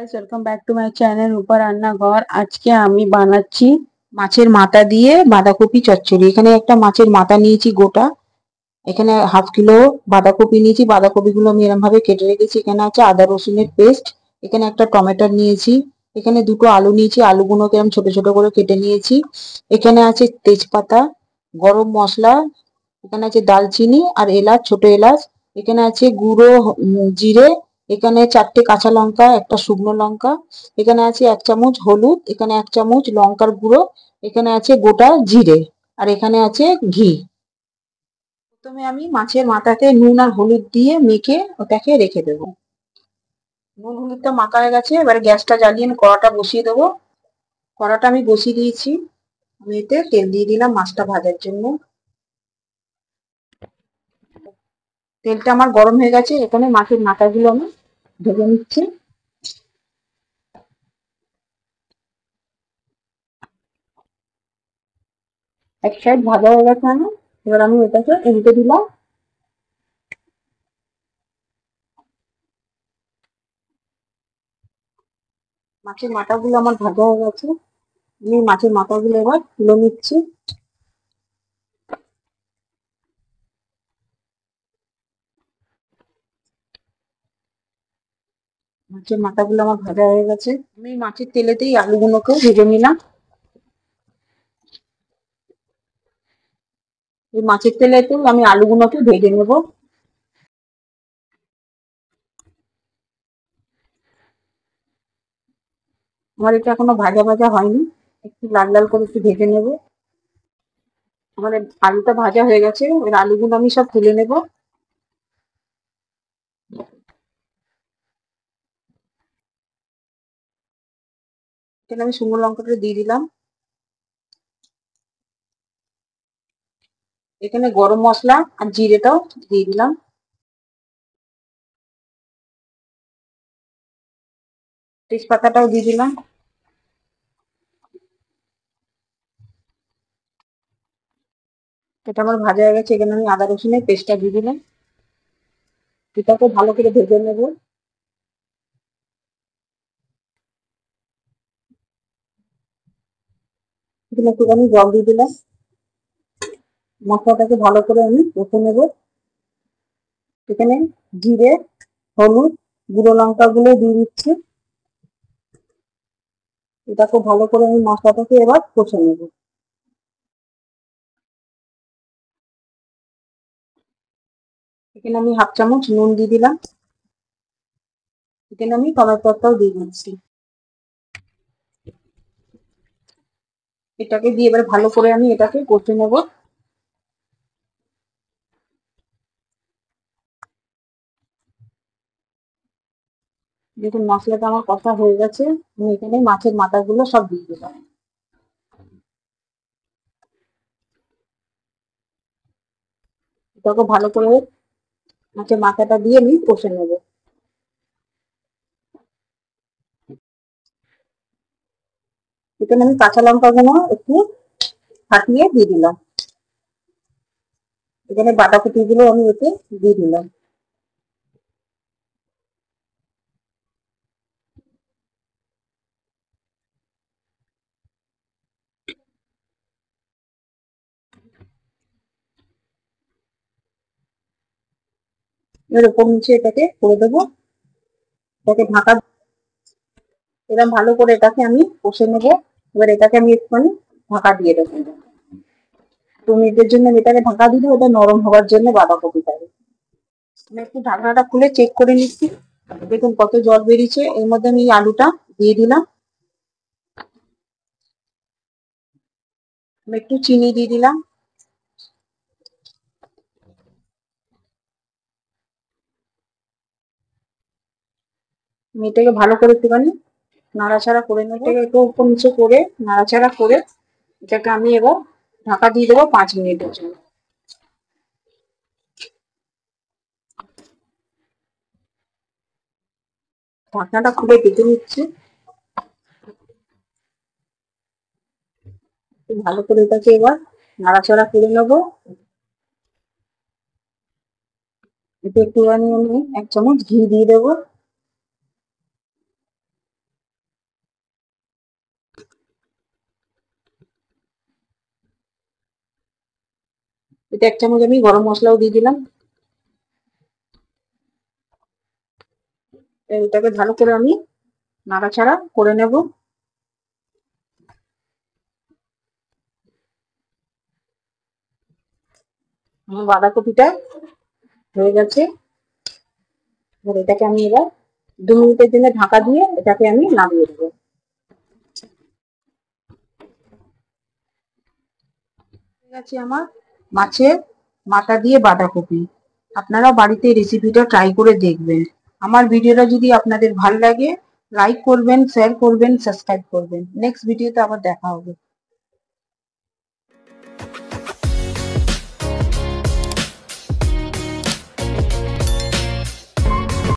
Guys, welcome back to my channel Rupa Rannaghar. আজকে আমি বানাচ্ছি মাছের মাথা দিয়ে বাঁধাকপি চচ্চড়ি। এখানে একটা মাছের মাথা নিয়েছি গোটা। এখানে হাফ কিলো বাঁধাকপি নিয়েছি। বাঁধাকপিগুলো আমি এরকম ভাবে কেটে রেখেছি। এখানে আছে আদা রসুনের পেস্ট। এখানে একটা টমেটো নিয়েছি। এখানে দুটো আলু নিয়েছি, আলুগুলোকে আমি ছোট ছোট করে কেটে নিয়েছি। এখানে আছে তেজপাতা, গরম মশলা, এখানে আছে দালচিনি আর এলাচ, ছোট এলাচ। এখানে আছে গুঁড়ো জিরে। এখানে 4টে কাঁচা লঙ্কা, একটা শুকনো লঙ্কা। এখানে আছে 1 চামচ হলুদ, এখানে 1 চামচ লঙ্কার গুঁড়ো। এখানে আছে গোটা জিরে, আর এখানে আছে ঘি। প্রথমে আমি মাছের মাথাতে নুন আর হলুদ দিয়ে মেখে ওটাকে রেখে দেবো। নুন হলুদটা মাখা হয়ে গেছে, এবারে গ্যাসটা জ্বালিয়ে আমি কড়াটা বসিয়ে দেবো। কড়াটা আমি বসিয়ে দিয়েছি। আমি এতে তেল দিয়ে দিলাম মাছটা ভাজার জন্য। তেলটা আমার গরম হয়ে গেছে। এখানে মাছের মাথাগুলো আমি ভেজে নিচ্ছি। এক সাইড ভাজা হয়ে গেছে আমার। এবার আমি এটাকে উল্টে দিলাম। মাছের মাথাগুলো আমার ভাজা হয়ে গেছে। আমি মাছের মাথাগুলো এবার তুলে নিচ্ছি। মাছের মাথাগুলো আমার ভাজা হয়ে গেছে। আমি মাছের তেলেতেই আলুগুলোকেও ভেজে নিলাম। এই মাছের তেলেতেও আমি আলুগুলোকে ভেজে নেব। আমার এটা এখনো ভাজা ভাজা হয়নি, একটু লাল লাল করে একটু ভেজে নেব। আমার আলুটা ভাজা হয়ে গেছে, এবার আলুগুলো আমি সব তুলে নেব। এখানে আমি শুকনো লঙ্কাটা দিয়ে দিলাম। এখানে গরম মশলা আর জিরেটাও দিয়ে দিলাম। তেজপাতাটাও দিয়ে দিলাম। এটা আমার ভাজা হয়ে গেছে। এখানে আমি আদা রসুনের পেস্টটা দিয়ে দিলাম। এটাকে ভালো করে ভেজে নেব। এখানে একটুখানি জল দিয়ে দিলাম। মশলাটাকে ভালো করে আমি কষে নেব। এখানে জিরে, হলুদ, গুঁড়ো লঙ্কা গুলো দিয়ে দিচ্ছি। এটাকে ভালো করে আমি মশলাটাকে এবার কষে নেব। এখানে আমি হাফ চামচ নুন দিয়ে দিলাম। এখানে আমি টমেটোটাও দিয়ে দিচ্ছি। এটাকে দিয়ে এবার ভালো করে আমি এটাকে কষে নেব। দেখুন মশলাটা আমার কষা হয়ে গেছে। আমি এখানে মাছের মাথাগুলো সব দিয়ে দিলাম। এটাকে ভালো করে মাছের মাথাটা দিয়ে আমি কষে নেব। এখানে আমি কাঁচা লঙ্কা গুলো একটু ফাটিয়ে দিয়ে দিলাম। এখানে বাঁধাকপি গুলো আমি এতে দিয়ে দিলাম। এবার উপর নিচে এটাকে করে দেবো। এটাকে ঢাকা, এরকম ভালো করে এটাকে আমি কষে নেবো। এবার এটাকে আমি একটুখানি ঢাকা দিয়ে দেবো। 2 মিনিটের জন্য আমি এটাকে ঢাকা দিয়ে দেবো, এটা নরম হওয়ার জন্য বাঁধাকপিটাকে। আমি একটু ঢাকনাটা খুলে চেক করে নিচ্ছি। দেখুন কত জল বেরিয়েছে। এর মধ্যে আমি আলুটা দিয়ে দিলাম। আমি একটু চিনি দিয়ে দিলাম। আমি এটাকে ভালো করে একটুখানি নাড়াচাড়া করে নেবো। এটাকে একটু উপর নিচে করে নাড়াচাড়া করে এটাকে আমি এবার ঢাকা দিয়ে দেবো 5 মিনিটের জন্য। ঢাকনাটা খুলে দেখে নিচ্ছি। ভালো করে এটাকে এবার নাড়াচাড়া করে নেবো। এতে একটুখানি আমি 1 চামচ ঘি দিয়ে দেবো। এতে 1 চামচ আমি গরম মশলাও দিয়ে দিলাম। এটাকে ভালো করে আমি নাড়াচাড়া করে নেব। আমার বাঁধাকপিটা হয়ে গেছে। এটাকে আমি এবার 2 মিনিটের জন্য ঢাকা দিয়ে এটাকে আমি নামিয়ে দেবো। হয়ে গেছে আমার মাছের মাথা দিয়ে বাঁধাকপি। আপনারা বাড়িতে রেসিপিটা ট্রাই করে দেখবেন। আমার ভিডিওটা যদি আপনাদের ভালো লাগে লাইক করবেন, শেয়ার করবেন, সাবস্ক্রাইব করবেন। নেক্সট ভিডিওতে আবার দেখা হবে।